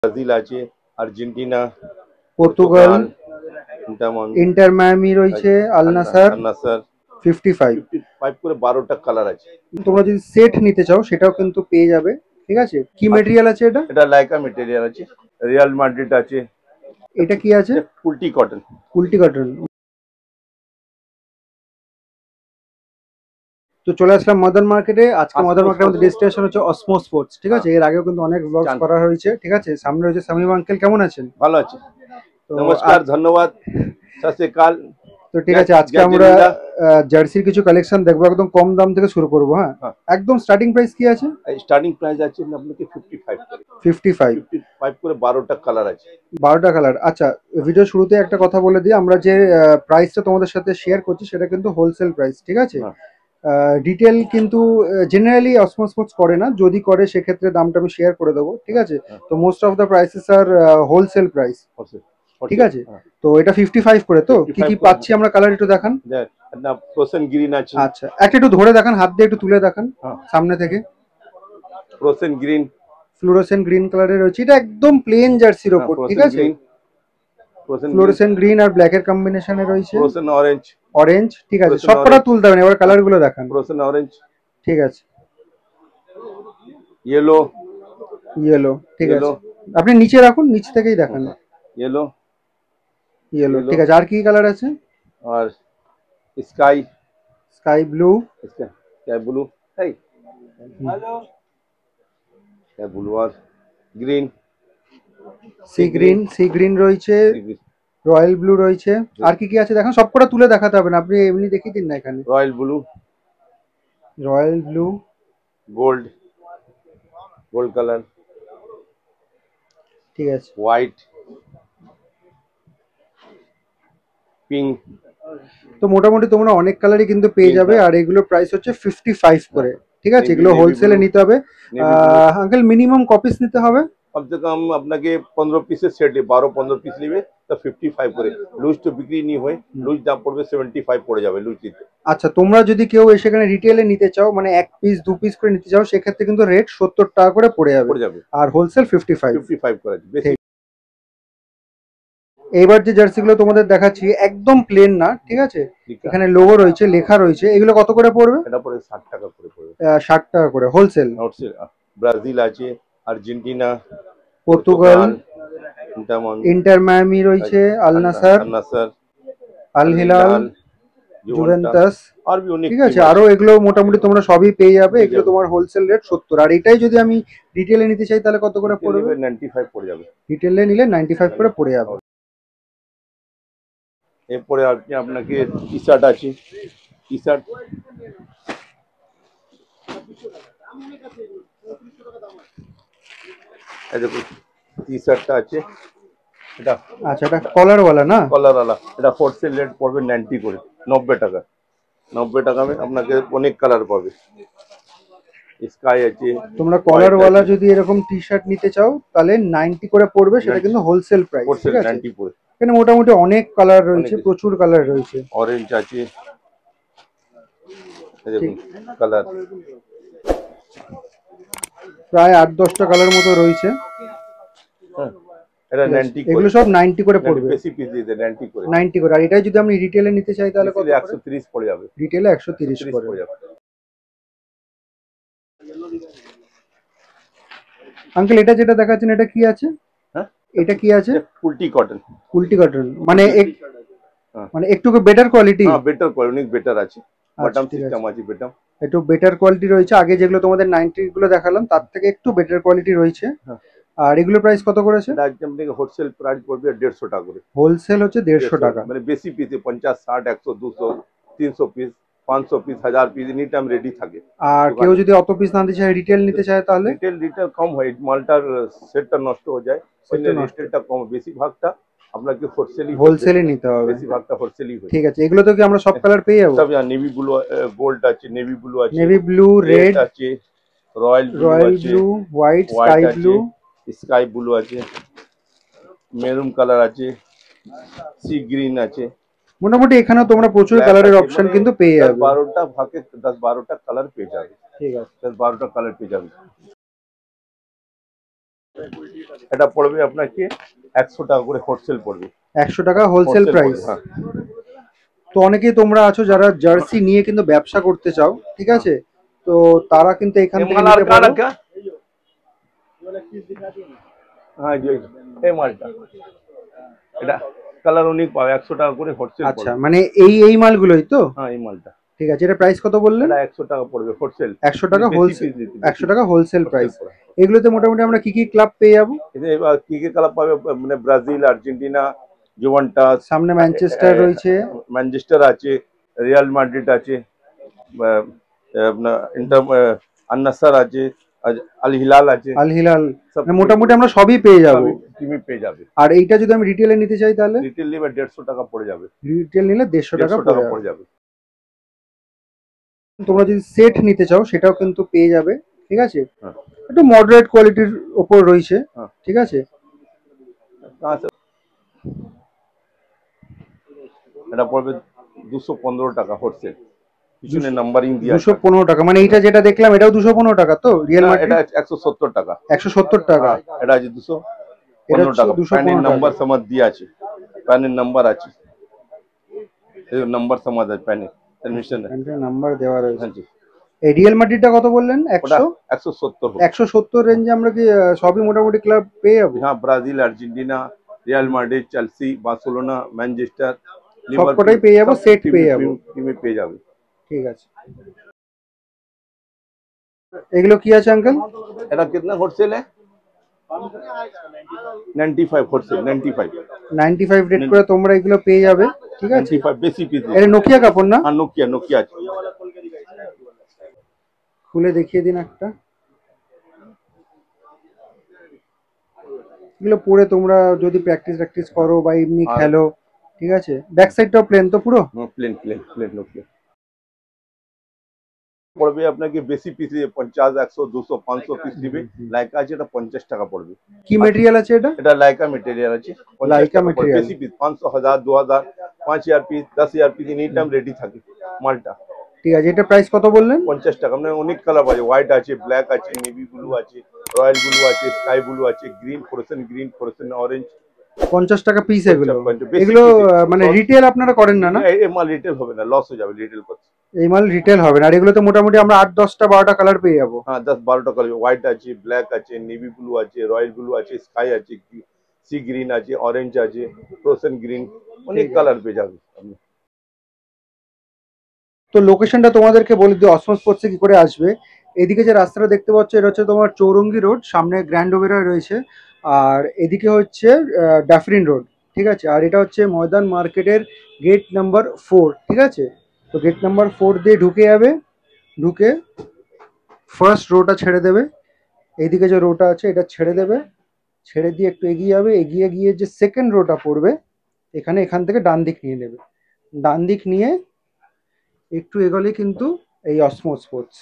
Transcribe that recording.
Brazil আছে, Argentina, Portugal, তেমন inter Miami রয়েছে, আল নাসার, আল নাসর 55। 55 করে 12টা কালার আছে। তোমরা যদি সেট নিতে চাও সেটাও কিন্তু পেয়ে যাবে। ঠিক আছে, কি মেটেরিয়াল আছে এটা? এটা লাইকা মেটেরিয়াল আছে। রিয়াল মাদ্রিদ আছে। এটা কি আছে? কুলটি কটন। কুলটি কটন। তো চলে আসলাম মডার্ন মার্কেটে। আজকে মডার্ন মার্কেটের আমাদের ডেস্টিনেশন হচ্ছে অসমো স্পোর্টস। ঠিক আছে, এর আগেও কিন্তু অনেক ব্লগস করা হয়েছে। ঠিক আছে, সামনে রয়েছে শামীম আঙ্কেল। কেমন আছেন? ভালো আছি, তো নমস্কার, ধন্যবাদ, সত শ্রী আকাল। তো ঠিক আছে, আজকে আমরা জার্সির কিছু কালেকশন দেখবো, একদম কম দাম থেকে শুরু করবো। হ্যাঁ, একদম স্টার্টিং প্রাইস কি আছে? স্টার্টিং প্রাইস আছে আপনাকে 55 করে। 55 করে 12টা কালার আছে। 12টা কালার। আচ্ছা, ভিডিও শুরুতে একটা কথা বলে দিই, আমরা যে প্রাইসটা তোমাদের সাথে শেয়ার করছি সেটা কিন্তু হোলসেল প্রাইস। ঠিক আছে, ডিটেল কিন্তু জেনারেলি অসমো স্পোর্টস করে না, যদি করে সেক্ষেত্রে দামটা আমি শেয়ার করে দেবো। ঠিক আছে, তো most of the prices R wholesale price. ঠিক আছে, তো এটা 55 করে। তো কি কি পাচ্ছি আমরা, কালার একটু দেখান। ফ্রোজেন গ্রিন আছে। আচ্ছা, একটা একটু ধরে দেখান, হাত দিয়ে একটু তুলে দেখান সামনে থেকে। ফ্রোজেন গ্রিন, ফ্লোরোসেন্ট গ্রিন কালারের রয়েছে, এটা একদম প্লেন জার্সির উপর। ঠিক আছে, ফ্লোরোসেন্ট গ্রিন আর ব্ল্যাক এর কম্বিনেশনে রয়েছে। Frozen orange, orange. ঠিক আছে, সবকটা তুলতে হবে, এবার কালার গুলো দেখান। ফ্রোজেন অরেঞ্জ, ঠিক আছে, ইয়েলো, ইয়েলো। ঠিক আছে, আপনি নিচে রাখুন, নিচ থেকেই দেখান। Yellow, yellow. ঠিক আছে, আর কি কালার আছে? আর sky, sky blue, sky blue, এই হ্যালো, স্কাই ব্লু আর green, sea green. Sea green রয়েছে, রয়্যাল ব্লু রয়েছে। আর কি কি আছে দেখান, সবকটা তুলে দেখাতে হবে না, আপনি এমনি দেখিয়ে দিন না এখানে। Royal blue, royal blue, gold, gold colour. ঠিক আছে, হোয়াইট, পিঙ্ক। তো মোটামুটি তোমরা অনেক কালারই কিন্তু পেয়ে যাবে, আর এগুলোর প্রাইস হচ্ছে 55 করে। ঠিক আছে, এগুলো হোলসেলে নিতে হবে। আঙ্কেল, মিনিমাম কপিস নিতে হবে? কম সে কম আপনাকে 15 পিসের সেট, 12-15 পিস নেবে তো 55 করে। লুজ তো বিক্রি নি হয়, লুজ দাম পড়বে 75 পড়ে যাবে লুজ দিতে। আচ্ছা, তোমরা যদি কেউ এসে এখানে রিটেলে নিতে চাও, মানে এক পিস দু পিস করে নিতে চাও, সেক্ষেত্রে কিন্তু রেট 70 টাকা করে পড়ে যাবে, আর হোলসেল 55 করে। বেশি। এইবার যে জার্সিগুলো তোমাদের দেখাচ্ছি একদম প্লেন না। ঠিক আছে, এখানে লোগো রয়েছে, লেখা রয়েছে। এগুলো কত করে পড়বে? এটা পড়ে 60 টাকা করে পড়বে। 60 টাকা করে হোলসেল। ব্রাজিল আছে, আর্জেন্টিনা, পর্তুগাল, তেমন ইন্টার মায়ামি রয়েছে, আল নাসার, আল হিলাল, জুভেন্টাস। ঠিক আছে, আরো এগুলো মোটামুটি তোমরা সবই পেয়ে যাবে। এগুলো তোমার হোলসেল রেট 70। আর এটাই যদি আমি রিটেলে নিতে চাই তাহলে কত করে পড়বে? 95 পড়ে যাবে। রিটেলে নিলে 95 করে পড়ে যাবে। এরপরে আপনাকে টি শার্ট আছে। টি শার্ট দেখুন, টি শার্টটা আছে এটা। আচ্ছা, এটা কলারওয়ালা না? কলারওয়ালা। এটা হোলসেল রেট পড়বে 90 করে, 90 টাকা। 90 টাকা আপনাকে অনেক কালার পাবে। স্কাই আছে। তোমরা কলারওয়ালা যদি এরকম টি শার্ট নিতে চাও তাহলে 90 করে পড়বে, সেটা কিন্তু হোলসেল প্রাইস। ঠিক আছে, 90 পড়ে। এখানে মোটামুটি অনেক কালার রয়েছে, প্রচুর কালার রয়েছে। অরেঞ্জ আছে, দেখুন কালার প্রায় 8-10টা কালার মতো রয়েছে। এটা 90 করে। এগুলো সব 90 করে পড়বে। বেশি পিস দিতে 90 করে। 90 করে। আর এটাই যদি আমি রিটেলে নিতে চাই তাহলে কত? 130 পড়ে যাবে। রিটেলে 130 করে। আঙ্কেল, এটা যেটা দেখাচ্ছেন এটা কি আছে? হ্যাঁ, এটা কি আছে? কুলটি কটন। কুলটি কটন মানে মানে একটু বেটার কোয়ালিটি? হ্যাঁ, বেটার কোয়ালিটি, অনেক বেটার আছে। বটম সিস্টেম আছে, বটম একটু বেটার কোয়ালিটি রয়েছে। আগে যেগুলো তোমাদের 90 গুলো দেখালাম তার থেকে একটু বেটার কোয়ালিটি রয়েছে। আর এগুলোর প্রাইস কত করেছে? এটা একদম থেকে হোলসেল প্রাইস পড়বে 150 টাকা করে। হোলসেল হচ্ছে 150 টাকা। মানে বেশি পিসে 50, 60, 100, 200, 300 piece, 500 piece, 1000 piece any time ready থাকে। আর কেউ যদি অত পিস না নিতে চায়, রিটেল নিতে চায়, তাহলে রিটেল কম হয়, মালটার সেটটা নষ্ট হয়ে যায়, রিটেলটা কম। বেশিরভাগটা আপনাকে হোলসেলই নিতে হবে, বেশিরভাগটা হোলসেলই হয়। ঠিক আছে, এগুলো তো কি আমরা সব কালার পেয়ে যাবো? সব নেভি ব্লু, গোল্ড আছে, নেভি ব্লু আছে, নেভি ব্লু, রেড আছে, royal blue, white, sky blue, sky blue আছে, মেরুন কালার আছে, সি গ্রিন আছে। মোটামুটি এখানেও তোমরা প্রচুর কালারের অপশন কিন্তু পেয়ে যাবে। 12টা ভাগে 10-12টা কালার পেয়ে যাবে। ঠিক আছে, 10-12টা কালার পেয়ে যাবে। এটা পড়বে আপনাকে 100 টাকা করে হোলসেল পড়বে। 100 টাকা হোলসেল প্রাইস। হ্যাঁ। তো অনেকেই তোমরা আছো যারা জার্সি নিয়ে কিন্তু ব্যবসা করতে চাও, ঠিক আছে, তো তারা কিন্তু এখান থেকে নিতে পারো। হ্যাঁ জি, এই মালটা এটা কালার অনেক পাবে, 100 টাকা করে হোলসেল পড়বে। আচ্ছা, মানে এই মালগুলোই তো? হ্যাঁ এই মালটা ঠিক আছে। এটা প্রাইস কত বললেন? এটা 100 টাকা পড়বে হোলসেল। 100 টাকা হোলসেল, 100 টাকা হোলসেল প্রাইস। এগুলোতে মোটামুটি আমরা কি কি ক্লাব পেয়ে যাবো? এবার কি কি ক্লাব পাবে মানে ব্রাজিল, আর্জেন্টিনা, জুভেন্টাস, সামনে ম্যানচেস্টার রয়েছে, ম্যানচেস্টার আছে, রিয়াল মাদ্রিদ আছে, আপনার ইন্টার আল-নাসর আছে, আল হিলাল আছে। আল হিলাল, মোটামুটি আমরা সবই পেয়ে যাবো। টিমই পেয়ে যাবে। আর এইটা যদি আমি রিটেলে নিতে চাই তাহলে? রিটেল নিলে 150 টাকা পড়ে যাবে। রিটেল নিলে 150 টাকা পড়ে যাবে। তোমরা যদি সেট নিতে চাও সেটাও কিন্তু পেয়ে যাবে, ঠিক আছে। হ্যাঁ। একটু মডারেট কোয়ালিটির উপর রয়েছে, ঠিক আছে। এটা পড়বে 215 টাকা হোলসেল, পিছনে নাম্বারিং দিয়া। 215 টাকা, মানে এইটা যেটা দেখলাম এটাও 215 টাকা তো? রিয়েল মাদ্রিদ এটা 170 টাকা। 170 টাকা। এটা আছে 215 টাকা। প্যানের নাম্বার সমাজ দিয়া আছে, প্যানের নাম্বার আছে, এই নাম্বার সমাজ আছে প্যানে, প্যানের নাম্বার দেওয়া রয়েছে। হ্যাঁ জি। এই রিয়েল মাদ্রিদটা কত বললেন? 170। 170 রেঞ্জে আমরা কি সবই মোটামুটি ক্লাব পেয়ে যাবো? হ্যাঁ, Brazil, Argentina, Real Madrid, Chelsea, Barcelona, Manchester, সবকটাই পেয়ে যাবো, সেট পেয়ে যাবো। টিমে পেয়ে যাবে। ঠিক আছে। এগুলো কি আছে আঙ্কেল? এটা कितना হোলসেল है? 95 হোলসেল, 95 রেট করে তোমরা এগুলো পেয়ে যাবে, ঠিক আছে। 95 বেশি পিস। এটা নোকিয়া কাপড় না? হ্যাঁ নোকিয়া আছে। খুলে দেখিয়ে দিন একটা। এগুলো পরে তোমরা যদি প্র্যাকটিস করো বা এমনি খেলো, ঠিক আছে। ব্যাক সাইডটাও প্লেন তো পুরো? প্লেন নোকিয়া পড়বে আপনাকে বেশি পিস 50, 100, 200, 500 পিস দিবে। লাইকা আছে, এটা 50 টাকা পড়বে। কি ম্যাটেরিয়াল আছে এটা? এটা লাইকা ম্যাটেরিয়াল আছে। লাইকা ম্যাটেরিয়াল। বেশি piece 500, 1000, 2000, 5000 piece, 10000 piece any time ready থাকে মালটা। ঠিক আছে। এটা প্রাইস কত বললেন? 50 টাকা। মানে অনেক কালার আছে, হোয়াইট আছে, ব্ল্যাক আছে, নেভি ব্লু আছে, রয়্যাল ব্লু আছে, স্কাই ব্লু আছে, গ্রিন, ফ্লোরোসেন্ট অরেঞ্জ। 50 টাকা পিস এগুলো? এগুলো মানে রিটেল আপনারা করেন না? না, এই মাল রিটেল হবে না, লস হয়ে যাবে রিটেল করতে। এই মাল রিটেল হবে না। আর এগুলোতে মোটামুটি আমরা 8-10টা 12টা কালার পেয়ে যাবো। হ্যাঁ 10-12টা কালার, হোয়াইট আছে, ব্ল্যাক আছে, নেভি ব্লু আছে, রয়্যাল ব্লু আছে, স্কাই আছে, সি গ্রিন আছে, অরেঞ্জ আছে, ফ্লোরোসেন্ট গ্রিন, অনেক কালার পেয়ে যাবে আপনি। তো লোকেশনটা তোমাদেরকে বলে দিই অসমো স্পোর্টসে কি করে আসবে। এদিকে যে রাস্তাটা দেখতে পাচ্ছ এটা হচ্ছে তোমার চৌরঙ্গি রোড, সামনে গ্র্যান্ড ওবেরয় রয়েছে। আর এদিকে হচ্ছে ডাফরিন রোড, ঠিক আছে। আর এটা হচ্ছে ময়দান মার্কেটের গেট নাম্বার 4, ঠিক আছে। তো গেট নাম্বার 4 দিয়ে ঢুকে যাবে, ঢুকে ফার্স্ট রোটা ছেড়ে দেবে। এইদিকে যে রোটা আছে এটা ছেড়ে দেবে, ছেড়ে দিয়ে একটু এগিয়ে যাবে, এগিয়ে গিয়ে যে সেকেন্ড রোটা পড়বে এখান থেকে ডান দিক নিয়ে নেবে। ডান দিক নিয়ে একটু এগোলে কিন্তু এই অসমো স্পোর্টস।